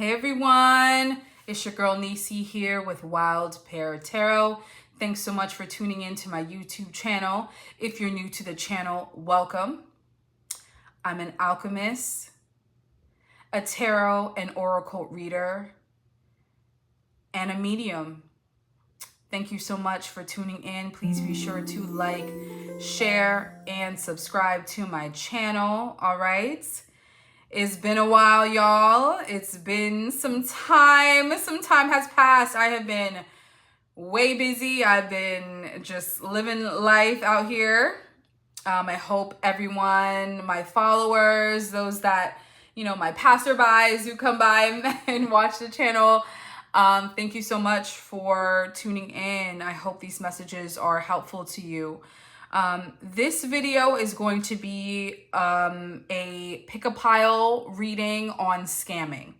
Hey everyone, it's your girl Nisi here with Wild Pear Tarot. Thanks so much for tuning in to my YouTube channel. If you're new to the channel, welcome. I'm an alchemist, a tarot and oracle reader, and a medium. Thank you so much for tuning in. Please be sure to like, share, and subscribe to my channel, all right? It's been a while, y'all. It's been some time. Some time has passed. I have been way busy. I've been just living life out here. I hope everyone, my followers, those that, my passerbys who come by and watch the channel, thank you so much for tuning in. I hope these messages are helpful to you. This video is going to be a pick a pile reading on scamming,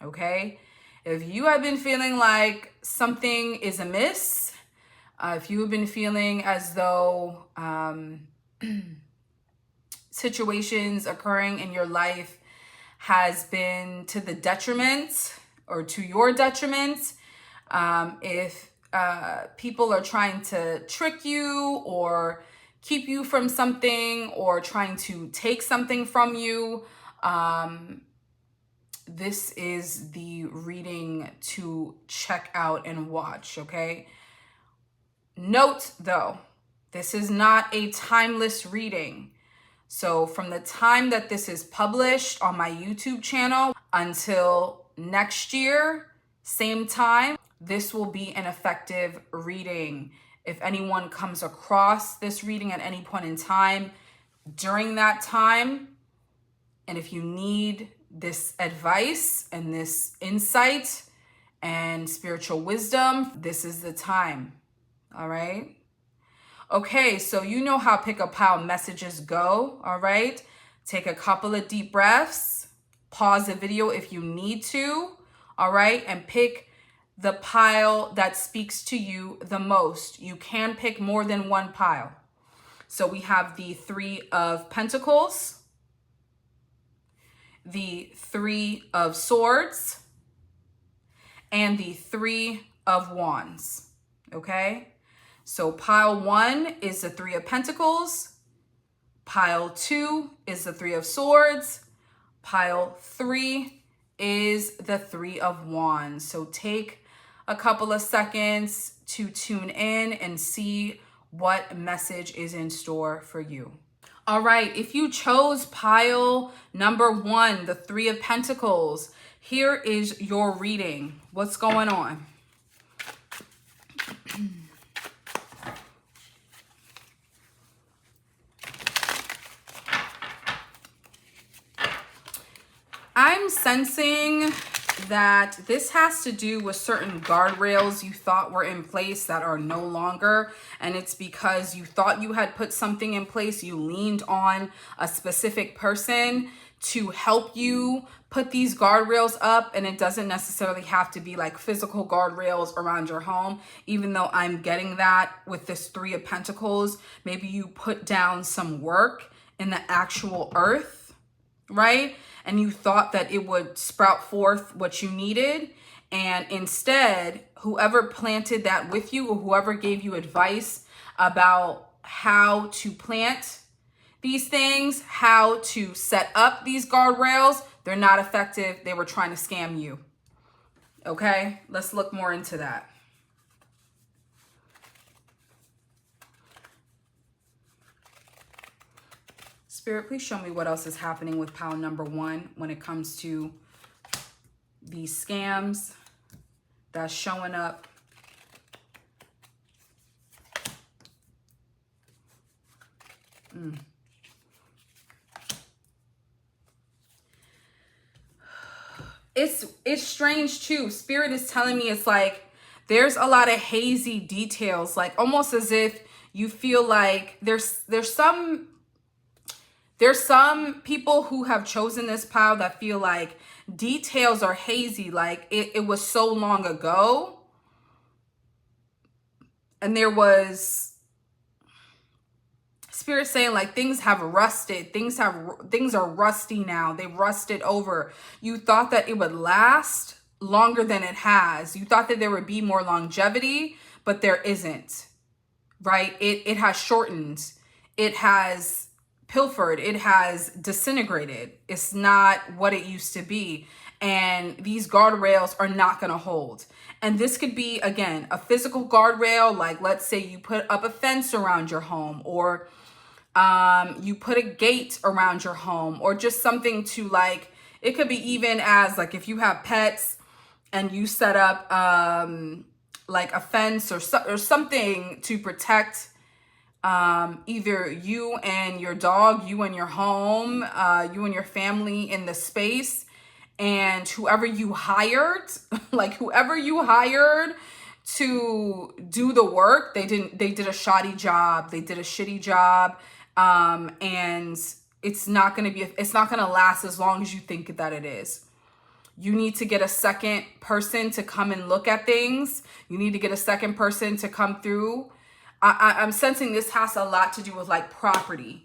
okay? If you have been feeling like something is amiss, if you have been feeling as though situations occurring in your life has been to the detriment or to your detriment, if people are trying to trick you or keep you from something or trying to take something from you, this is the reading to check out and watch, okay? Note though, this is not a timeless reading. So from the time that this is published on my YouTube channel until next year, same time, this will be an effective reading. If anyone comes across this reading at any point in time during that time, and if you need this advice and this insight and spiritual wisdom, this is the time. All right. Okay, so you know how pick a pile messages go. All right. Take a couple of deep breaths, pause the video if you need to. All right. And pick the pile that speaks to you the most. You can pick more than one pile. So we have the Three of Pentacles, the Three of Swords, and the Three of Wands, okay? So pile 1 is the Three of Pentacles, pile 2 is the Three of Swords, pile 3 is the Three of Wands. So take a couple of seconds to tune in and see what message is in store for you. All right, if you chose pile number 1, the Three of Pentacles, here is your reading. What's going on? I'm sensing that this has to do with certain guardrails you thought were in place that are no longer. And it's because you thought you had put something in place. You leaned on a specific person to help you put these guardrails up. And it doesn't necessarily have to be like physical guardrails around your home. Even though I'm getting that with this Three of Pentacles, maybe you put down some work in the actual earth, right? And you thought that it would sprout forth what you needed. And instead, whoever planted that with you or whoever gave you advice about how to plant these things, how to set up these guardrails, they're not effective. They were trying to scam you. Okay, let's look more into that. Spirit, please show me what else is happening with pile number 1 when it comes to these scams that's showing up. It's strange too. Spirit is telling me it's like there's a lot of hazy details, like almost as if you feel like there's some people who have chosen this pile that feel like details are hazy, like it was so long ago. And there was Spirit saying like things have rusted. Things are rusty now. They've rusted over. You thought that it would last longer than it has. You thought that there would be more longevity, but there isn't. Right? It has shortened. It has pilfered. It has disintegrated. It's not what it used to be. And these guardrails are not going to hold. And this could be, again, a physical guardrail. Like, let's say you put up a fence around your home, or you put a gate around your home, or just something to like, it could be even as like if you have pets and you set up like a fence or something to protect either you and your dog, you and your home, you and your family in the space. And whoever you hired, like whoever you hired to do the work, they did a shoddy job. They did a shitty job. And it's not going to last as long as you think that it is. You need to get a second person to come and look at things. You need to get a second person to come through. I'm sensing this has a lot to do with like property.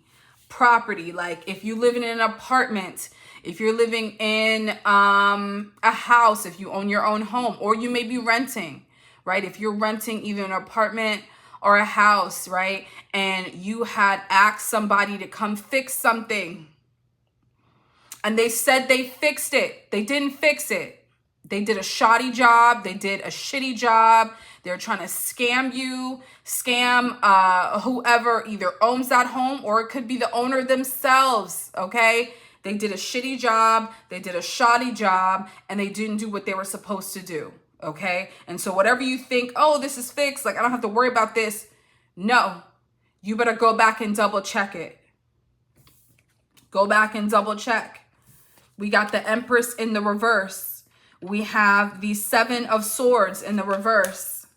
Like if you live in an apartment, if you're living in a house, if you own your own home, or you may be renting, right? If you're renting either an apartment or a house, right? And you had asked somebody to come fix something, and they said they fixed it. They didn't fix it. They did a shoddy job. They did a shitty job. They're trying to scam you, scam whoever either owns that home, or it could be the owner themselves, okay? They did a shitty job. They did a shoddy job, and they didn't do what they were supposed to do, okay? And so whatever you think, oh, this is fixed, like I don't have to worry about this. No, you better go back and double check it. Go back and double check. We got the Empress in the reverse. We have the Seven of Swords in the reverse.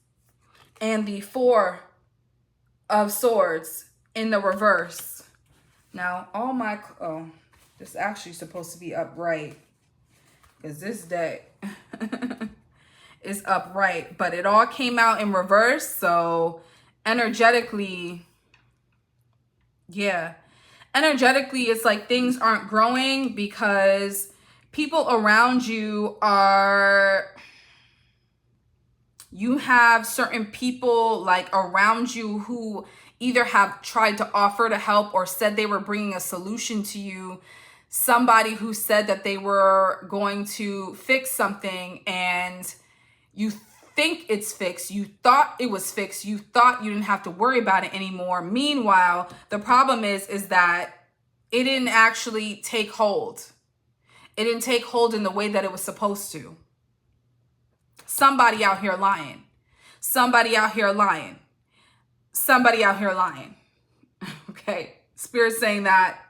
And the Four of Swords in the reverse. Now, this is actually supposed to be upright. Because this deck is upright. But it all came out in reverse. So, energetically, yeah. Energetically, it's like things aren't growing because people around you you have certain people like around you who either have tried to offer to help or said they were bringing a solution to you. Somebody who said that they were going to fix something, and you think it's fixed. You thought it was fixed. You thought you didn't have to worry about it anymore. Meanwhile, the problem is that it didn't actually take hold. It didn't take hold in the way that it was supposed to. Somebody out here lying. Somebody out here lying. Somebody out here lying. Okay. Spirit's saying that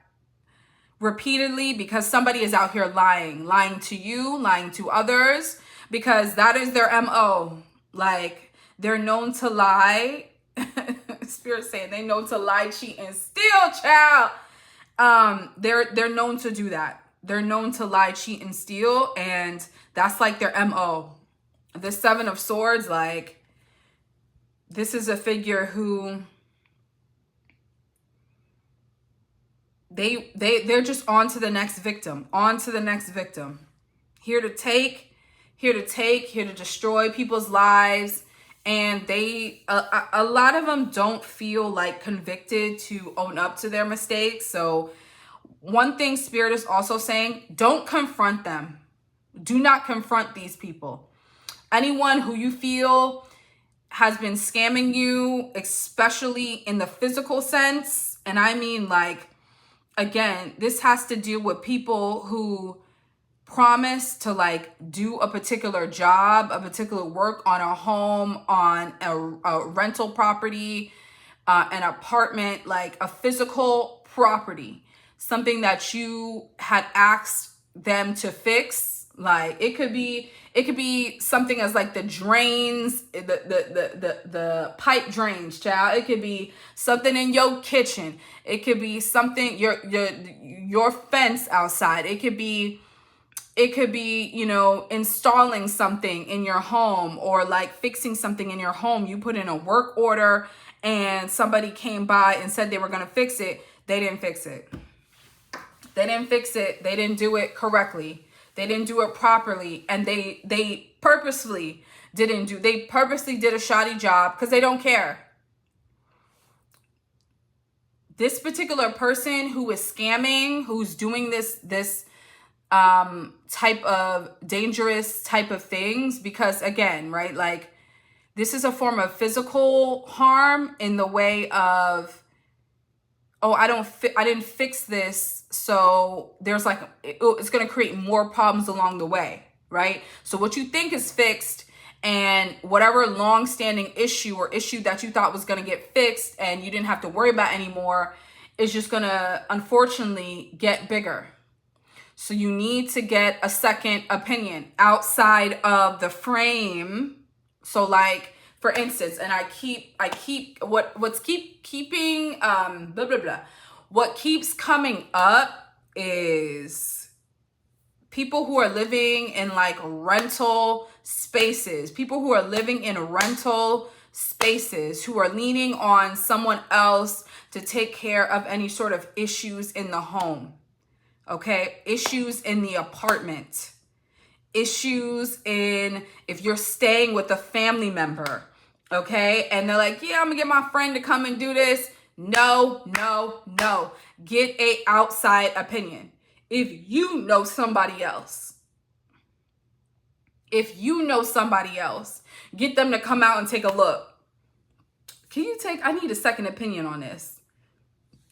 repeatedly because somebody is out here lying. Lying to you, lying to others, because that is their MO. Like, they're known to lie. Spirit's saying they know to lie, cheat, and steal, child. They're known to do that. They're known to lie, cheat, and steal, and that's like their MO. The Seven of Swords, like, this is a figure who they're just on to the next victim, on to the next victim. Here to take, here to destroy people's lives. And they, a lot of them don't feel like convicted to own up to their mistakes. So one thing Spirit is also saying, don't confront them. Do not confront these people. Anyone who you feel has been scamming you, especially in the physical sense. And I mean, like, again, this has to do with people who promise to like do a particular job, a particular work on a home, on a rental property, an apartment, like a physical property, something that you had asked them to fix. Like it could be something as like the drains, the pipe drains, child. It could be something in your kitchen. It could be something your fence outside. It could be, you know, installing something in your home or like fixing something in your home. You put in a work order and somebody came by and said they were going to fix it, they didn't fix it. They didn't fix it. They didn't do it correctly. They didn't do it properly. And they purposely did a shoddy job because they don't care. This particular person who is scamming, who's doing this type of dangerous type of things, because again, right, like this is a form of physical harm in the way of, oh, I didn't fix this, so there's like, it's going to create more problems along the way, right? So what you think is fixed, and whatever long-standing issue or issue that you thought was going to get fixed and you didn't have to worry about anymore is just going to, unfortunately, get bigger. So you need to get a second opinion outside of the frame. So like, for instance, and what keeps coming up is people who are living in like rental spaces, people who are living in rental spaces, who are leaning on someone else to take care of any sort of issues in the home. Okay, issues in the apartment, issues in if you're staying with a family member, okay? And they're like, yeah, I'm gonna get my friend to come and do this. No. Get a outside opinion. If you know somebody else, get them to come out and take a look. I need a second opinion on this.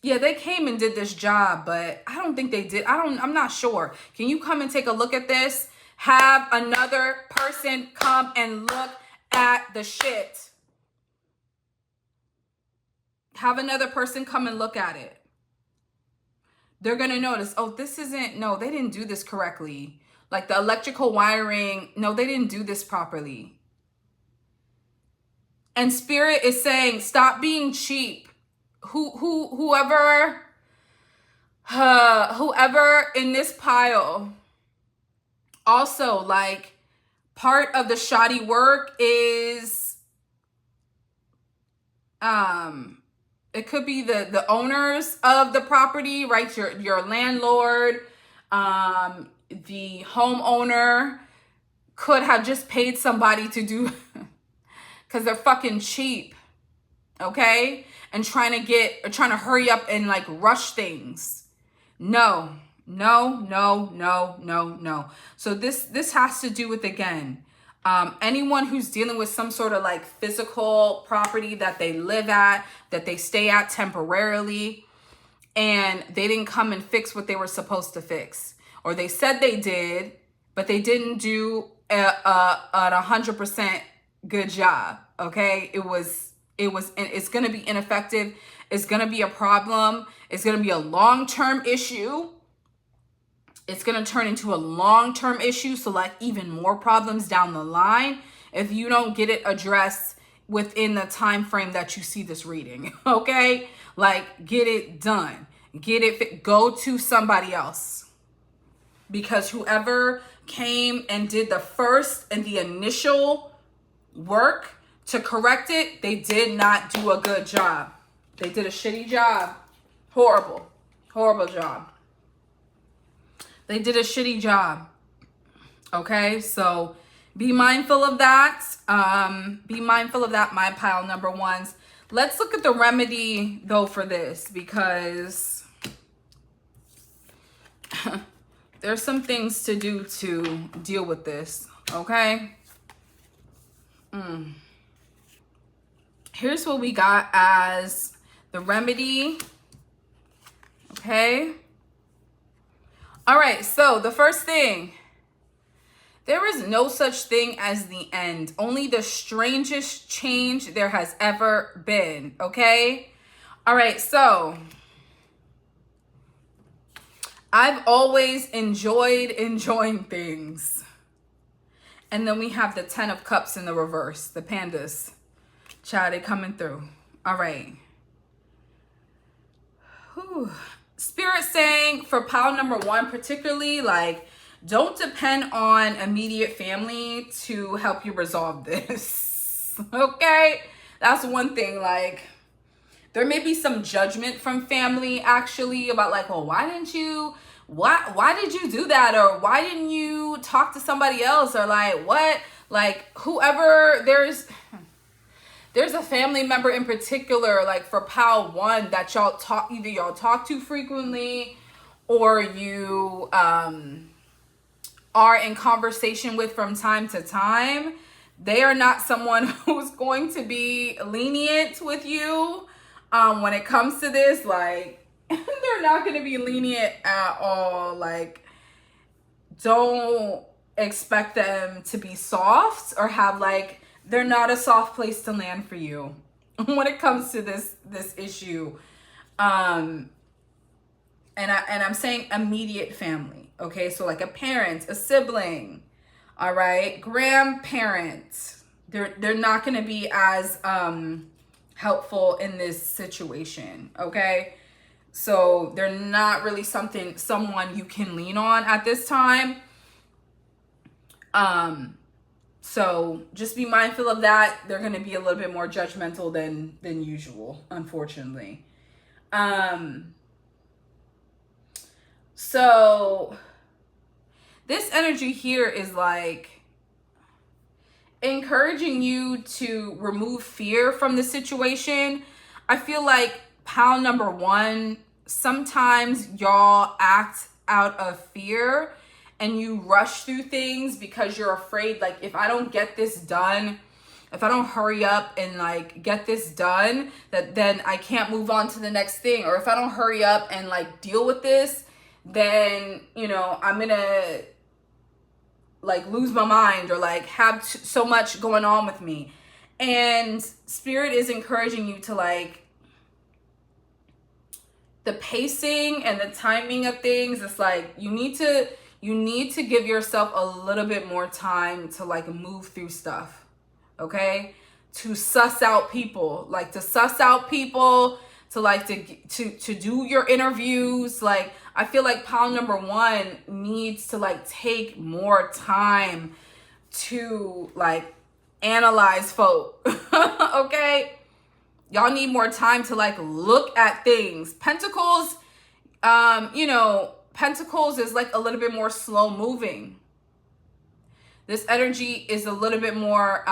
Yeah, they came and did this job, but I don't think they did. I'm not sure. Can you come and take a look at this? Have another person come and look at the shit. Have another person come and look at it. They're going to notice, oh, they didn't do this correctly. Like the electrical wiring, no, they didn't do this properly. And Spirit is saying, stop being cheap. Whoever in this pile, also like part of the shoddy work is, it could be the owners of the property, right? Your landlord, the homeowner could have just paid somebody to do, because they're fucking cheap, okay? And trying to hurry up and like rush things. No. So this has to do with, again, anyone who's dealing with some sort of like physical property that they live at, that they stay at temporarily, and they didn't come and fix what they were supposed to fix. Or they said they did, but they didn't do an 100% good job, okay? It's going to be ineffective. It's going to be a problem. It's going to be a long-term issue. It's going to turn into a long-term issue. So like even more problems down the line if you don't get it addressed within the time frame that you see this reading. Okay? Like get it done. Go to somebody else. Because whoever came and did the first and the initial work to correct it, they did not do a good job. They did a shitty job. Horrible job. They did a shitty job. Okay, so be mindful of that. My pile number ones. Let's look at the remedy though for this, because there's some things to do to deal with this. Okay. Here's what we got as the remedy. Okay. All right. So the first thing, there is no such thing as the end. Only the strangest change there has ever been. Okay. All right. So I've always enjoyed enjoying things. And then we have the 10 of Cups in the reverse, the pandas. Child, they coming through. All right. Whew. Spirit saying for pile number one, particularly, like, don't depend on immediate family to help you resolve this. Okay? That's one thing. Like, There may be some judgment from family actually about like, well, why did you do that? Or why didn't you talk to somebody else? Or like, what? Like, whoever, there's a family member in particular, like for Pile 1, that either y'all talk to frequently, or you are in conversation with from time to time. They are not someone who's going to be lenient with you when it comes to this. Like, they're not going to be lenient at all. Like, don't expect them to be soft or have like, they're not a soft place to land for you when it comes to this issue. And I'm saying immediate family. Okay, so like a parent, a sibling, all right, grandparents. They're not going to be as helpful in this situation. Okay, so they're not really someone you can lean on at this time. So just be mindful of that. They're going to be a little bit more judgmental than usual, unfortunately. So this energy here is like encouraging you to remove fear from the situation. I feel like pile number 1, sometimes y'all act out of fear and you rush through things because you're afraid, like, if I don't get this done, if I don't hurry up and like get this done, that then I can't move on to the next thing. Or if I don't hurry up and like deal with this, then, you know, I'm gonna like lose my mind or like have so much going on with me. And Spirit is encouraging you to like, the pacing and the timing of things. It's like you need to give yourself a little bit more time to like move through stuff. Okay, to suss out people, to like to do your interviews. Like, I feel like pile number 1 needs to like take more time to like analyze folk. Okay, y'all need more time to like look at things. Pentacles, Pentacles is like a little bit more slow moving. This energy is a little bit more,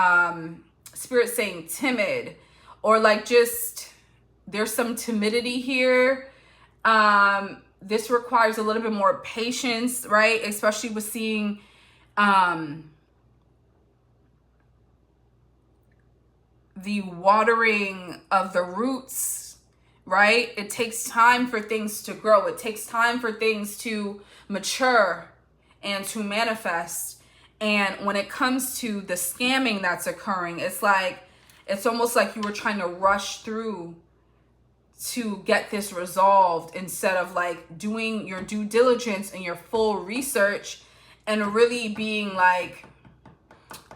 Spirit saying timid, or like just, there's some timidity here. This requires a little bit more patience, right? Especially with seeing, the watering of the roots, right? It takes time for things to grow. It takes time for things to mature and to manifest. And when it comes to the scamming that's occurring, it's like, it's almost like you were trying to rush through to get this resolved instead of like doing your due diligence and your full research and really being like,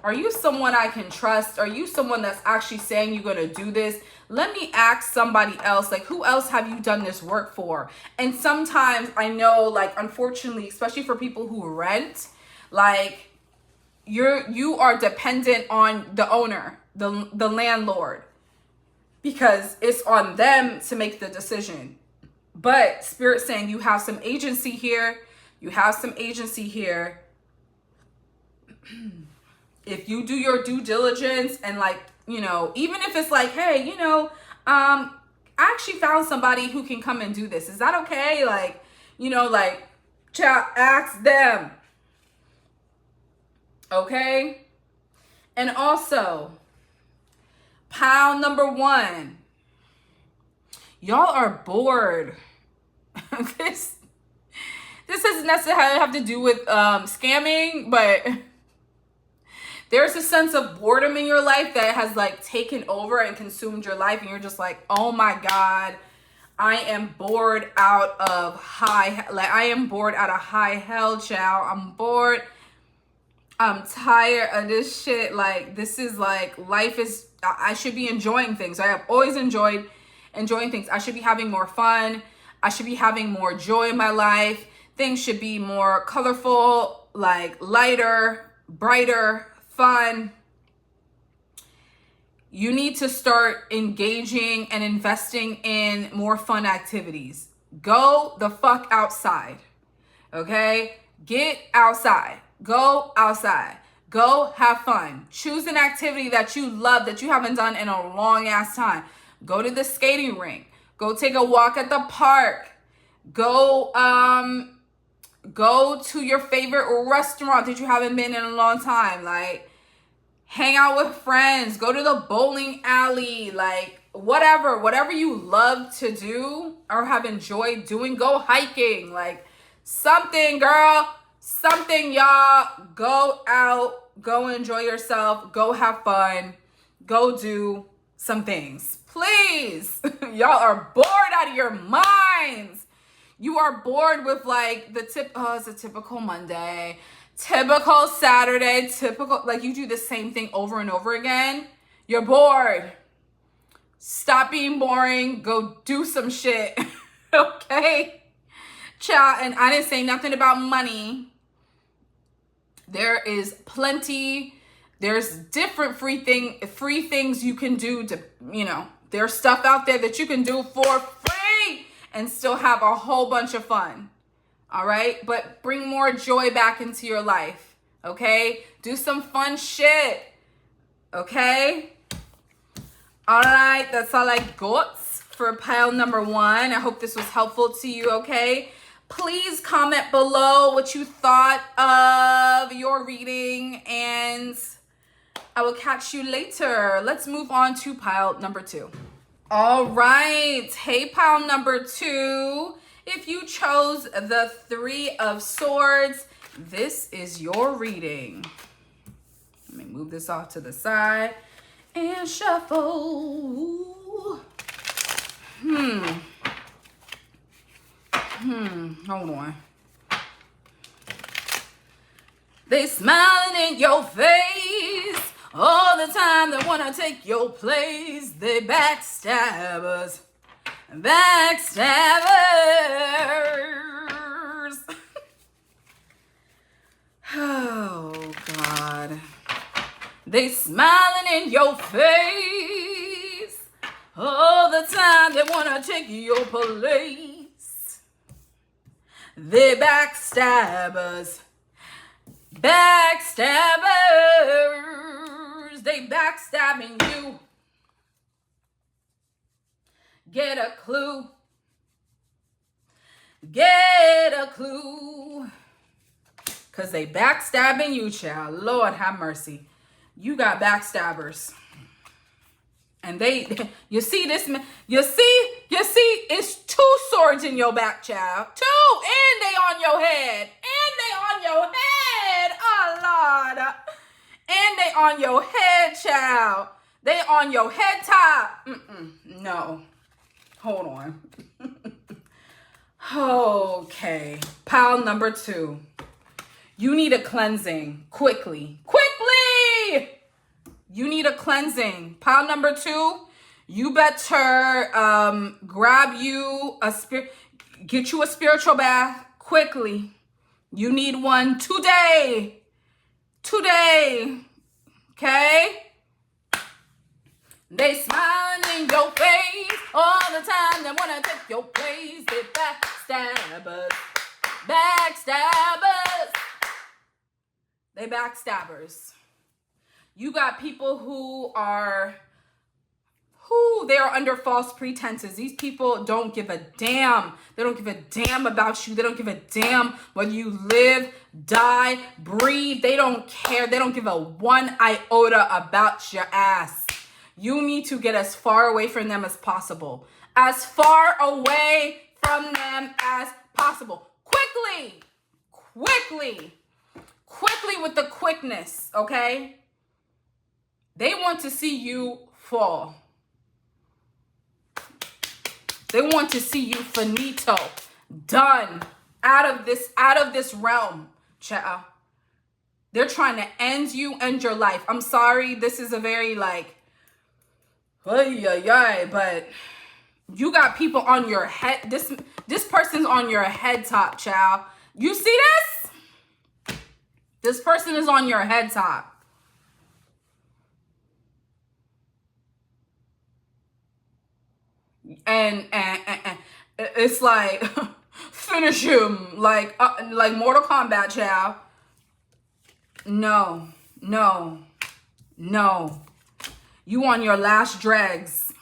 are you someone I can trust? Are you someone that's actually saying you're going to do this? Let me ask somebody else. Like, who else have you done this work for? And sometimes I know, like, unfortunately, especially for people who rent, like, you are dependent on the owner, the landlord, because it's on them to make the decision. But Spirit saying you have some agency here. You have some agency here. If you do your due diligence and like, you know, even if it's like, hey, you know, I actually found somebody who can come and do this. Is that okay? Like, you know, like, ask them. Okay? And also, pile number 1. Y'all are bored. This doesn't necessarily have to do with scamming, but there's a sense of boredom in your life that has like taken over and consumed your life. And you're just like, oh my God, I am bored out of high hell, child. I'm bored. I'm tired of this shit. Like, this is like, life is, I should be enjoying things. I have always enjoying things. I should be having more fun. I should be having more joy in my life. Things should be more colorful, like lighter, brighter, fun. You need to start engaging and investing in more fun activities. Go the fuck outside. Okay? Get outside. Go outside. Go have fun. Choose an activity that you love that you haven't done in a long ass time. Go to the skating rink. Go take a walk at the park. Go to your favorite restaurant that you haven't been in a long time. Like, hang out with friends. Go to the bowling alley. Like, whatever you love to do or have enjoyed doing. Go hiking. Like, something, girl. Something, y'all. Go out. Go enjoy yourself. Go have fun. Go do some things. Please. Y'all are bored out of your minds. You are bored with like it's a typical Monday, typical Saturday, typical, like you do the same thing over and over again. You're bored. Stop being boring. Go do some shit. Okay? Child, and I didn't say nothing about money. There is plenty. There's different free things you can do to, there's stuff out there that you can do for free and still have a whole bunch of fun. All right? But bring more joy back into your life. Okay? Do some fun shit. Okay? All right. That's all I got for pile number 1. I hope this was helpful to you. Okay? Please comment below what you thought of your reading, and I will catch you later. Let's move on to pile number 2. All right. Hey, pile number 2. If you chose the 3 of Swords, this is your reading. Let me move this off to the side and shuffle. Hold on. They smiling in your face all the time. They want to take your place. They backstabbers. Backstabbers. Oh, God. They smiling in your face all the time. They want to take your place. They backstabbers. Backstabbers. They backstabbing you. Get a clue. Get a clue. Because they backstabbing you, child. Lord have mercy. You got backstabbers. And you see this, you see, it's 2 swords in your back, child. 2, and they on your head. Oh, Lord. And they on your head, child. They on your head top. No. Hold on. Okay. Pile number 2. You need a cleansing. Quickly. You need a cleansing. Pile number 2. You better grab you get you a spiritual bath quickly. You need one today. Okay? They smiling in your face all the time. They want to take your place. They backstabbers. They backstabbers. You got people who they are under false pretenses. These people don't give a damn. They don't give a damn about you. They don't give a damn whether you live, die, breathe. They don't care. They don't give a 1 iota about your ass. You need to get as far away from them as possible. As far away from them as possible. Quickly with the quickness, okay? They want to see you fall. They want to see you finito, done, out of this realm, child. They're trying to end you, end your life. I'm sorry, this is a very but you got people on your head. This person's on your head top, child. You see this? This person is on your head top. and it's like finish him like Mortal Kombat, child. No, no, no. You on your last dregs.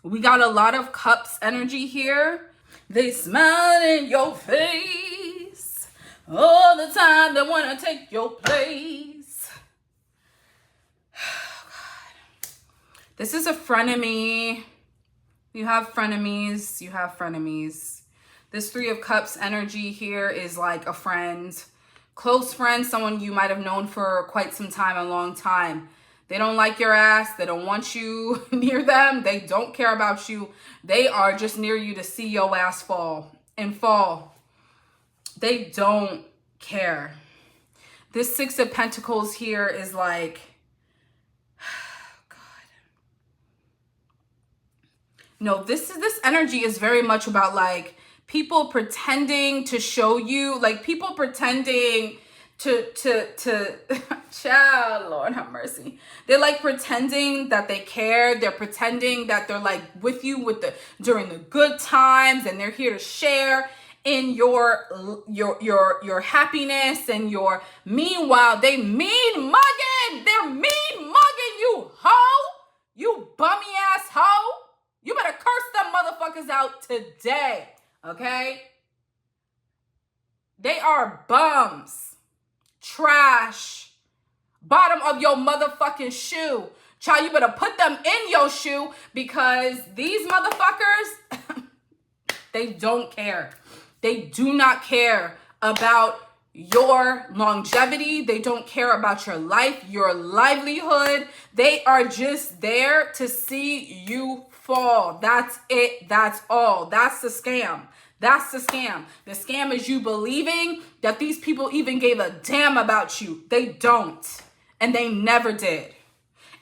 We got a lot of cups energy here. They smile in your face all the time. They want to take your place. Oh, God. This is a frenemy. You have frenemies. You have frenemies. This Three of Cups energy here is like a friend. Close friend, someone you might have known for quite some time, a long time. They don't like your ass. They don't want you near them. They don't care about you. They are just near you to see your ass fall and fall. They don't care. This Six of Pentacles here is like, God. No, this energy is very much about like people pretending to show you, like people pretending to child, Lord have mercy. They're like pretending that they care. They're pretending that they're like with you during the good times, and they're here to share in your happiness and your, meanwhile they mean mugging. They're mean mugging you, hoe. You bummy ass hoe. You better curse them motherfuckers out today, okay? They are bums. Trash. Bottom of your motherfucking shoe. Child, you better put them in your shoe, because these motherfuckers, they don't care. They do not care about your longevity. They don't care about your life, your livelihood. They are just there to see you fall. That's it. That's all. That's the scam. That's the scam. The scam is you believing that these people even gave a damn about you. They don't. And they never did.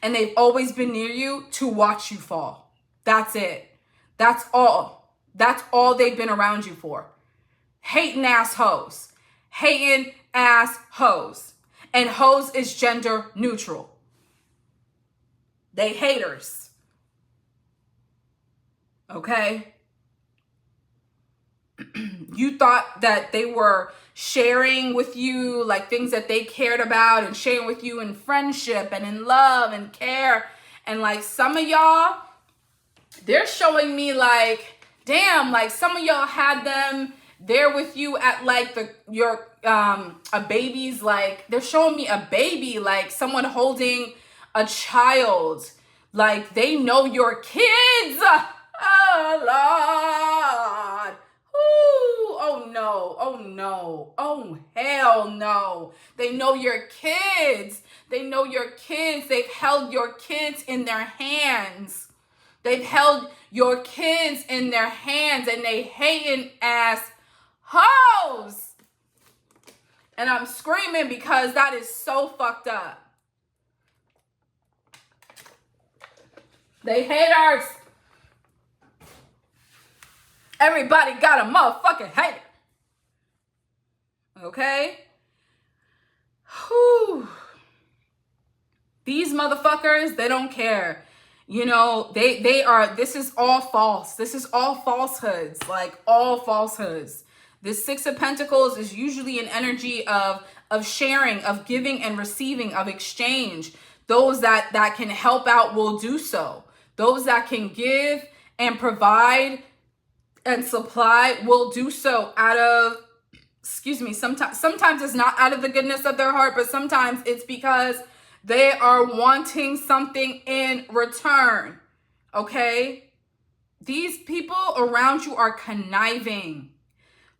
And they've always been near you to watch you fall. That's it. That's all. That's all they've been around you for. Hating ass hoes. Hating ass hoes. And hoes is gender neutral. They haters. Okay? You thought that they were sharing with you like things that they cared about, and sharing with you in friendship and in love and care. And like some of y'all, they're showing me like, damn, like some of y'all had them there with you at like a baby's, like they're showing me a baby, like someone holding a child. Like they know your kids. Oh Lord. Ooh, oh no, oh no, oh hell no. They know your kids. They know your kids. They've held your kids in their hands. They've held your kids in their hands, and they hating ass hoes. And I'm screaming because that is so fucked up. They haters. Everybody got a motherfucking hater. Okay? Whew. These motherfuckers, they don't care. You know, they are, this is all false. This is all falsehoods, like all falsehoods. This Six of Pentacles is usually an energy of sharing, of giving and receiving, of exchange. Those that can help out will do so. Those that can give and provide and supply will do so out of, sometimes it's not out of the goodness of their heart, but sometimes it's because they are wanting something in return. Okay? These people around you are conniving.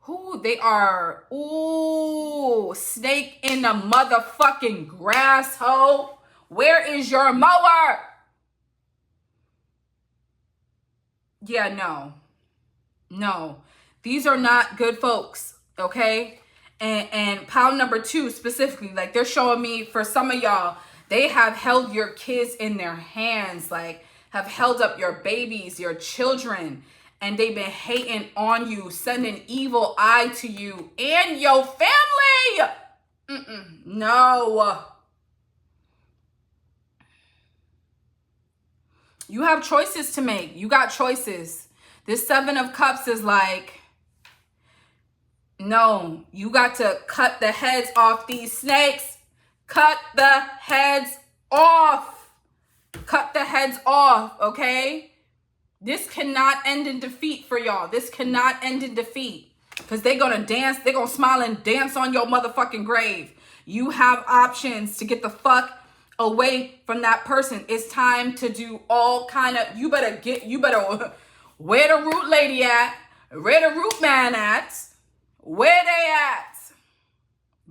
Who they are? Ooh, snake in the motherfucking grass, hoe. Where is your mower? Yeah, no. No, these are not good folks, okay? And pile number 2 specifically, like they're showing me for some of y'all, they have held your kids in their hands, like have held up your babies, your children, and they've been hating on you, sending evil eye to you and your family. No. You have choices to make. You got choices. This Seven of Cups is like, no, you got to cut the heads off these snakes. Cut the heads off. Cut the heads off, okay? This cannot end in defeat for y'all. This cannot end in defeat. Because they're going to dance. They're going to smile and dance on your motherfucking grave. You have options to get the fuck away from that person. It's time to do all kind of, you better where the root lady at? Where the root man at? Where they at?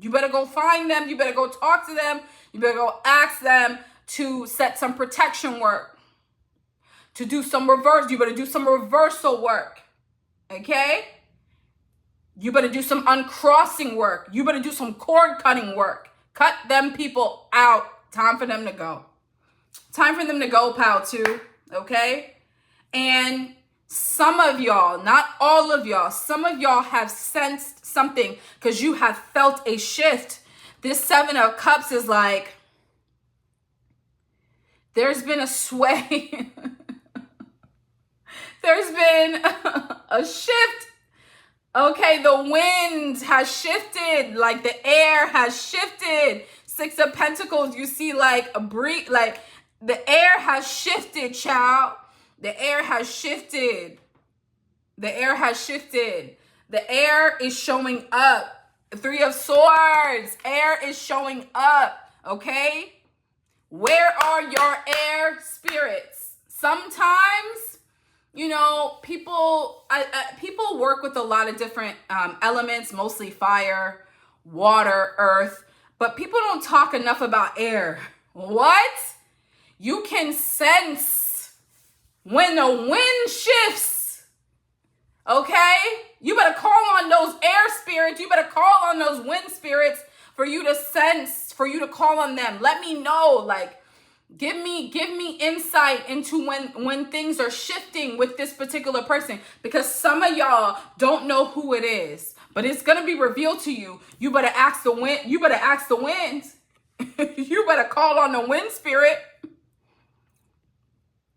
You better go find them. You better go talk to them. You better go ask them to set some protection work. To do some reverse. You better do some reversal work. Okay? You better do some uncrossing work. You better do some cord cutting work. Cut them people out. Time for them to go. Time for them to go, pal, too. Okay? And some of y'all, not all of y'all, some of y'all have sensed something because you have felt a shift. This Seven of Cups is like, there's been a sway. There's been a shift. Okay, the wind has shifted, like the air has shifted. Six of Pentacles, you see like a breeze, like the air has shifted, child. The air has shifted. The air has shifted. The air is showing up. Three of Swords, air is showing up, okay? Where are your air spirits? Sometimes, you know, people work with a lot of different elements, mostly fire, water, earth, but people don't talk enough about air. What? You can sense when the wind shifts, okay? You better call on those air spirits. You better call on those wind spirits for you to sense, for you to call on them. Let me know, like, give me insight into when things are shifting with this particular person, because some of y'all don't know who it is, but it's going to be revealed to you. You better ask the wind. You better ask the wind. You better call on the wind spirit.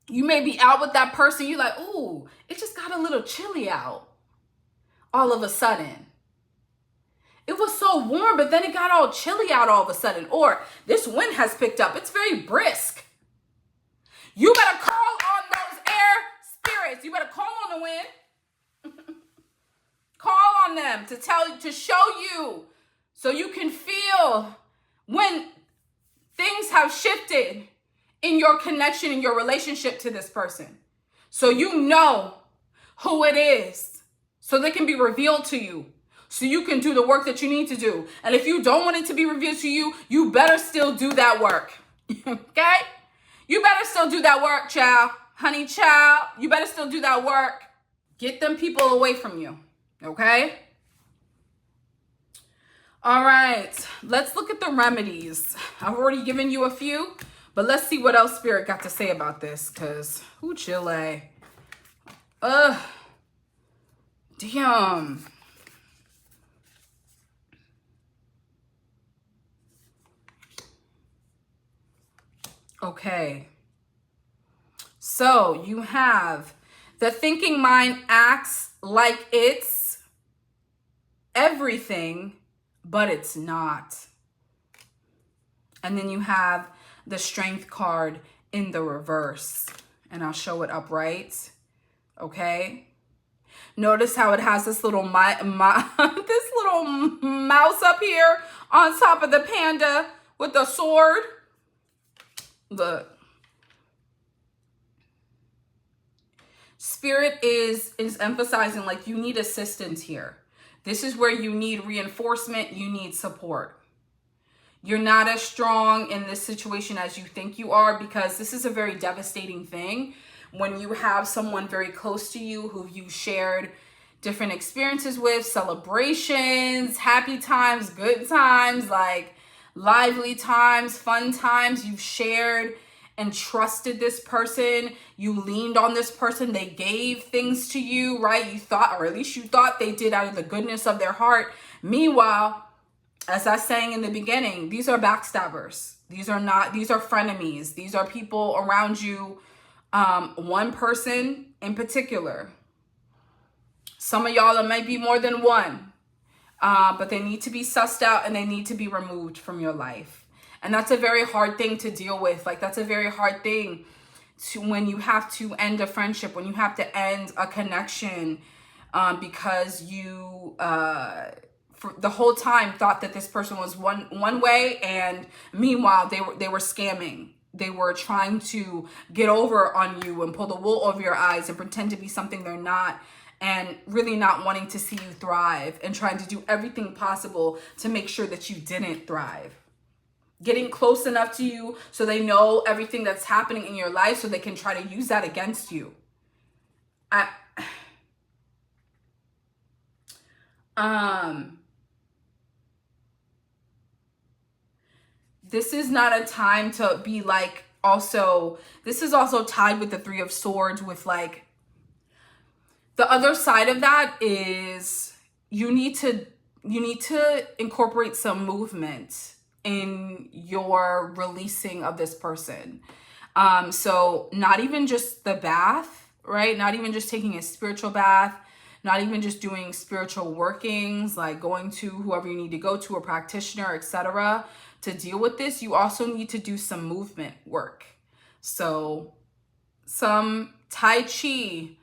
You may be out with that person. You're like, ooh, it just got a little chilly out. All of a sudden. It was so warm, but then it got all chilly out all of a sudden. Or this wind has picked up. It's very brisk. You better call on those air spirits. You better call on the wind. Call on them to show you so you can feel when things have shifted in your connection, in your relationship to this person. So you know who it is. So they can be revealed to you. So you can do the work that you need to do. And if you don't want it to be revealed to you, you better still do that work. Okay? You better still do that work, child. Honey, child. You better still do that work. Get them people away from you. Okay? All right. Let's look at the remedies. I've already given you a few, but let's see what else Spirit got to say about this. Because, ooh, Chile. Damn. Okay. So you have the thinking mind acts like it's everything, but it's not. And then you have the Strength card in the reverse. And I'll show it upright. Okay. Notice how it has this little this little mouse up here on top of the panda with the sword. Look. Spirit is emphasizing like you need assistance here. This is where you need reinforcement. You need support. You're not as strong in this situation as you think you are, because this is a very devastating thing when you have someone very close to you who you shared different experiences with, celebrations, happy times, good times, like lively times, fun times. You've shared and trusted this person. You leaned on this person. They gave things to you, right? You thought, or at least you thought they did out of the goodness of their heart. Meanwhile, as I was saying in the beginning, these are backstabbers. These are frenemies. These are people around you One person in particular. Some of y'all, it might be more than one. But they need to be sussed out and they need to be removed from your life. And that's a very hard thing to deal with. Like, that's a very hard thing to when you have to end a friendship, when you have to end a connection, because you for the whole time thought that this person was one way, and meanwhile they were scamming. They were trying to get over on you and pull the wool over your eyes and pretend to be something they're not, and really not wanting to see you thrive and trying to do everything possible to make sure that you didn't thrive. Getting close enough to you so they know everything that's happening in your life so they can try to use that against you. This is not a time to be like, also, this is also tied with the Three of Swords, with like, the other side of that is you need to incorporate some movement in your releasing of this person. So not even just the bath, right? Not even just taking a spiritual bath, not even just doing spiritual workings, like going to whoever you need to go to, a practitioner, etc. To deal with this. You also need to do some movement work. So some Tai Chi,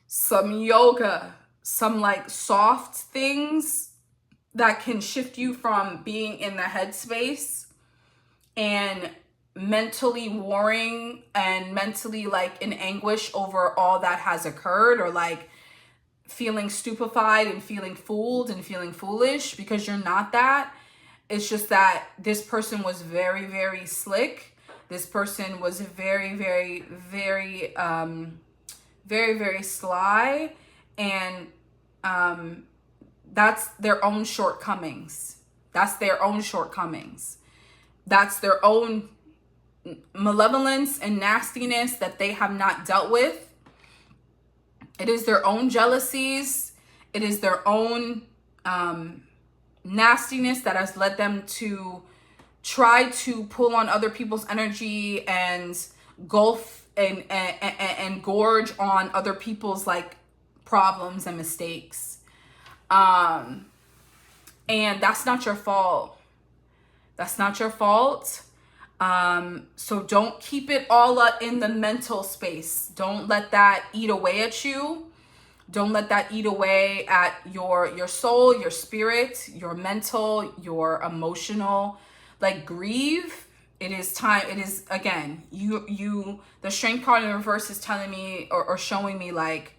some yoga, some like soft things that can shift you from being in the headspace and mentally warring and mentally like in anguish over all that has occurred, or like feeling stupefied and feeling fooled and feeling foolish, because you're not that. It's just that this person was very, very slick. This person was very, very, very, very, very sly. And that's their own shortcomings. That's their own shortcomings. That's their own malevolence and nastiness that they have not dealt with. It is their own jealousies. It is their own nastiness that has led them to try to pull on other people's energy and gulf and gorge on other people's like problems and mistakes. And that's not your fault. That's not your fault. So don't keep it all up in the mental space. Don't let that eat away at you. Don't let that eat away at your soul, your spirit, your mental, your emotional. Like, grieve. It is time. It is, again, the Strength card in reverse is telling me or showing me like,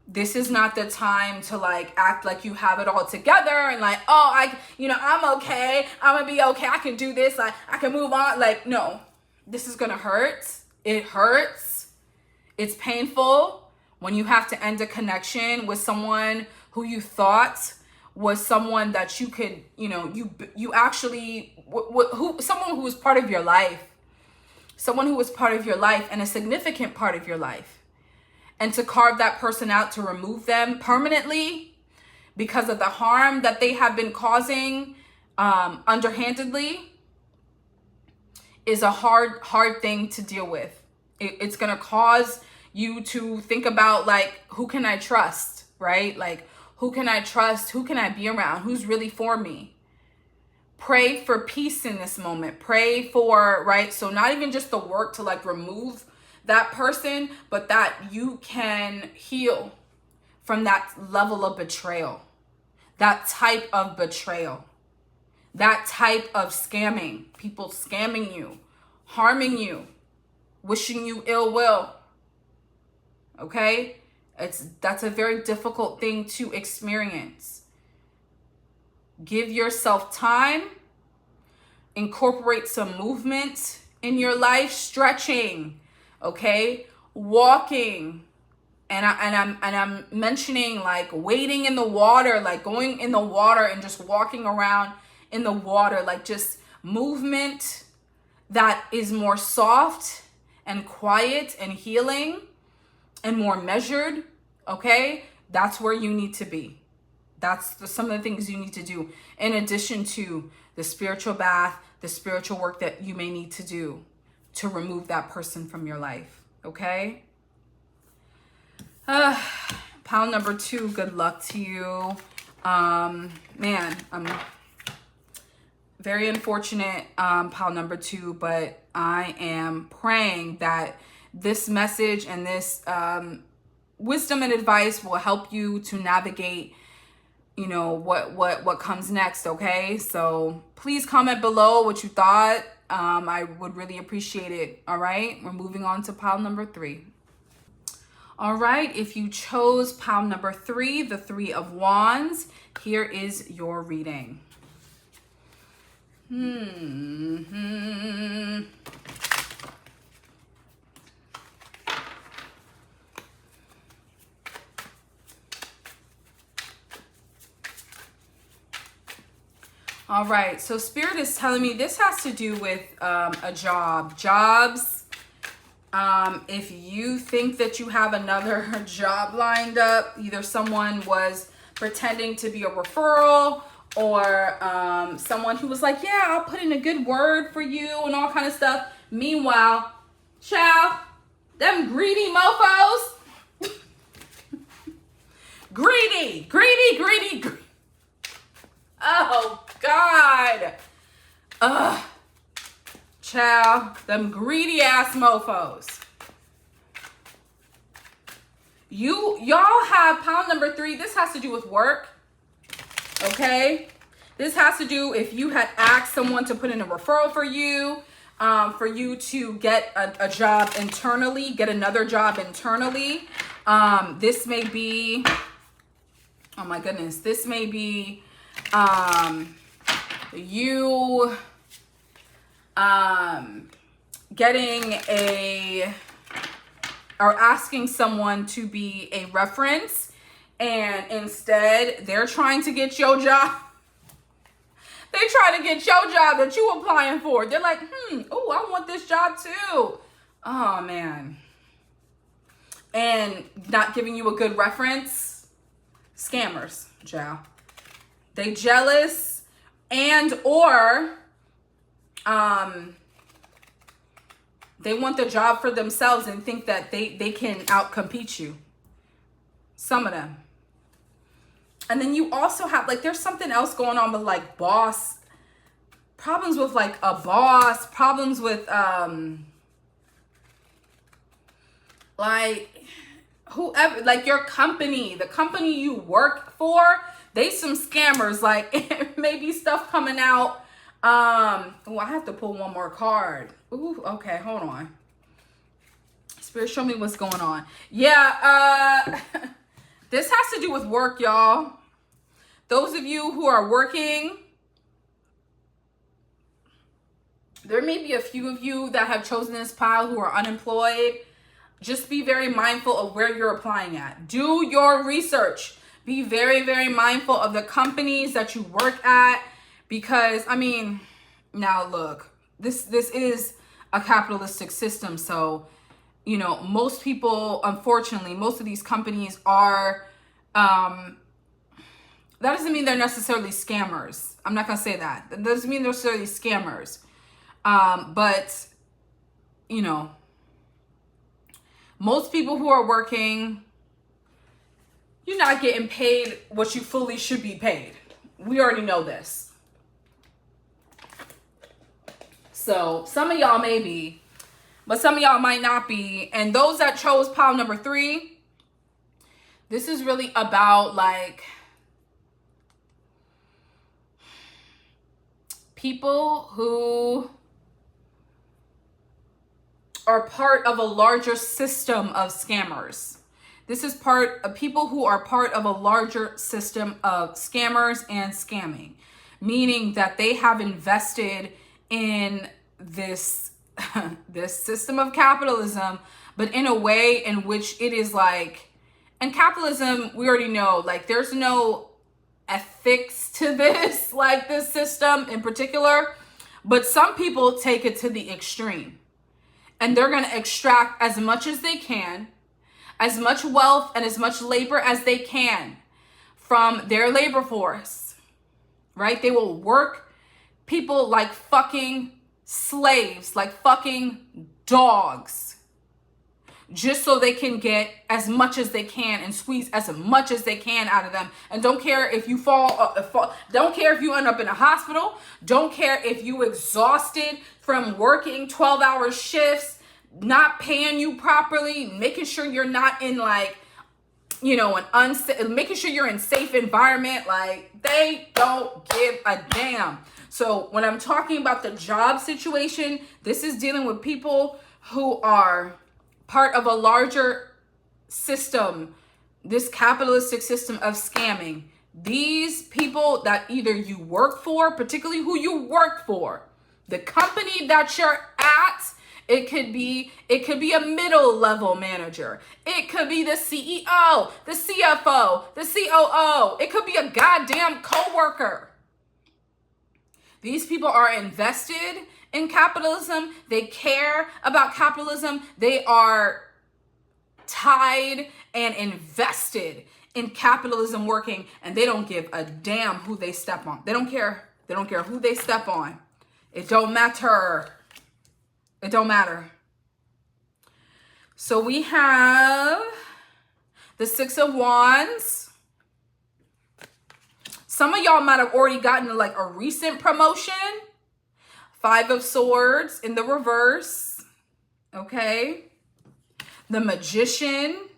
this is not the time to like act like you have it all together and like, oh, I'm okay. I'm gonna be okay. I can do this. Like, I can move on. Like, no, this is gonna hurt. It hurts. It's painful when you have to end a connection with someone who you thought was someone that you could, you actually, someone who was part of your life, someone who was part of your life and a significant part of your life. And to carve that person out, to remove them permanently because of the harm that they have been causing underhandedly is a hard thing to deal with. It's going to cause you to think about like, who can I trust, right? Like, who can I trust? Who can I be around? Who's really for me? Pray for peace in this moment. Pray for, right? So not even just the work to like remove that person, but that you can heal from that level of betrayal, that type of betrayal, that type of scamming, people scamming you, harming you, wishing you ill will. Okay? That's a very difficult thing to experience. Give yourself time, incorporate some movement in your life, stretching, okay, walking, and I'm mentioning like wading in the water, like going in the water and just walking around in the water, like just movement that is more soft and quiet and healing and more measured. Okay, that's where you need to be. That's some of the things you need to do, in addition to the spiritual bath, the spiritual work that you may need to do to remove that person from your life. Okay? Pile number 2, good luck to you. Man, I'm very unfortunate, pile number 2, but I am praying that this message and this wisdom and advice will help you to navigate, you know, what comes next. Okay, so please comment below what you thought. I would really appreciate it. All right, we're moving on to pile number 3. All right, if you chose pile number 3, the 3 of Wands, here is your reading. All right, so Spirit is telling me this has to do with a job. Jobs. If you think that you have another job lined up, either someone was pretending to be a referral, or someone who was like, yeah, I'll put in a good word for you and all kind of stuff. Meanwhile, child, them greedy mofos. Greedy. Oh, God. Ugh. Child, them greedy ass mofos. Y'all have pile number 3. This has to do with work. Okay? This has to do if you had asked someone to put in a referral for you to get a job internally, get another job internally. This may be, oh my goodness, this may be you getting or asking someone to be a reference, and instead they're trying to get your job. They try to get your job that you applying for. They're like, oh, I want this job too. Oh man. And not giving you a good reference. Scammers, child. They jealous, and or they want the job for themselves and think that they can outcompete you. Some of them. And then you also have, like, there's something else going on with, like, boss. Problems with, like, a boss. Problems with, like, whoever, like, your company. The company you work for, they some scammers. Like, maybe stuff coming out. Oh, I have to pull one more card. Ooh, okay, hold on. Spirit, show me what's going on. Yeah, this has to do with work, y'all. Those of you who are working, there may be a few of you that have chosen this pile who are unemployed. Just be very mindful of where you're applying at. Do your research. Be very, very mindful of the companies that you work at. Because, I mean, now look, this is a capitalistic system. So, you know, most people, unfortunately, most of these companies are, that doesn't mean they're necessarily scammers. I'm not going to say that. That doesn't mean they're necessarily scammers. But, you know, most people who are working, you're not getting paid what you fully should be paid. We already know this. So some of y'all may be, but some of y'all might not be. And those that chose pile number 3, this is really about, like, people who are part of a larger system of scammers. This is part of people who are part of a larger system of scammers and scamming, meaning that they have invested in this this system of capitalism, but in a way in which it is like, and capitalism, we already know, like, there's no ethics to this, like this system in particular, but some people take it to the extreme, and they're going to extract as much as they can, as much wealth and as much labor as they can from their labor force, right? They will work people like fucking slaves, like fucking dogs. just so they can get as much as they can and squeeze as much as they can out of them. And don't care if you don't care if you end up in a hospital. Don't care if you exhausted from working 12-hour shifts, not paying you properly, making sure you're not in like, you know, making sure you're in safe environment. Like, they don't give a damn. So when I'm talking about the job situation, this is dealing with people who are part of a larger system, this capitalistic system of scamming. These people that either you work for, particularly who you work for, the company that you're at, it could be a middle level manager. It could be the CEO, the CFO, the COO. It could be a goddamn coworker. These people are invested in capitalism. They care about capitalism. They are tied and invested in capitalism working, and they don't give a damn who they step on. They don't care. They don't care who they step on. It don't matter. It don't matter. So we have the Six of Wands. Some of y'all might have already gotten like a recent promotion. Five of Swords in the reverse. Okay. The Magician.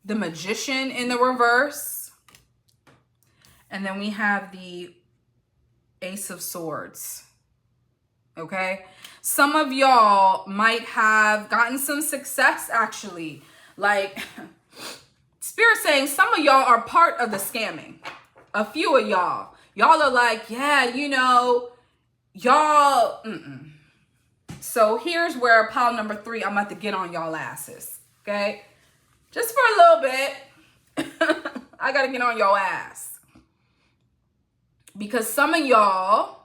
The Magician in the reverse. And then we have the Ace of Swords. Okay. Some of y'all might have gotten some success actually. Like, Spirit saying some of y'all are part of the scamming. A few of y'all. Y'all are like, yeah, you know, y'all. So here's where pile number 3, I'm about to get on y'all asses. Okay. Just for a little bit. I got to get on y'all ass. Because some of y'all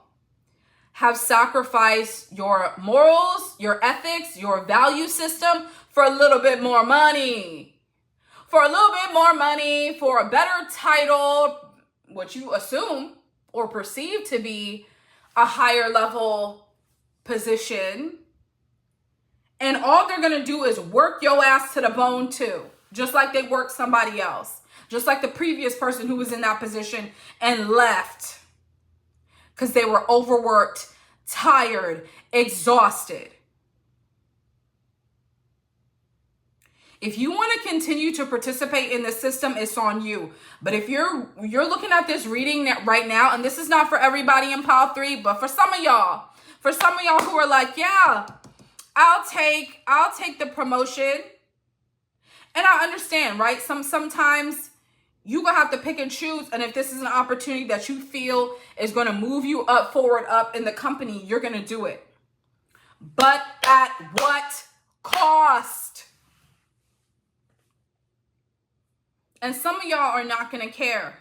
have sacrificed your morals, your ethics, your value system for a little bit more money. For a little bit more money, for a better title, what you assume or perceive to be a higher level position. And all they're going to do is work your ass to the bone too. Just like they worked somebody else. Just like the previous person who was in that position and left. Because they were overworked, tired, exhausted. If you want to continue to participate in the system, it's on you. But if you're looking at this reading right now, and this is not for everybody in pile 3, but for some of y'all who are like, yeah, I'll take the promotion. And I understand, right? Sometimes you're going to have to pick and choose. And if this is an opportunity that you feel is going to move you forward up in the company, you're going to do it. But at what cost? And some of y'all are not going to care.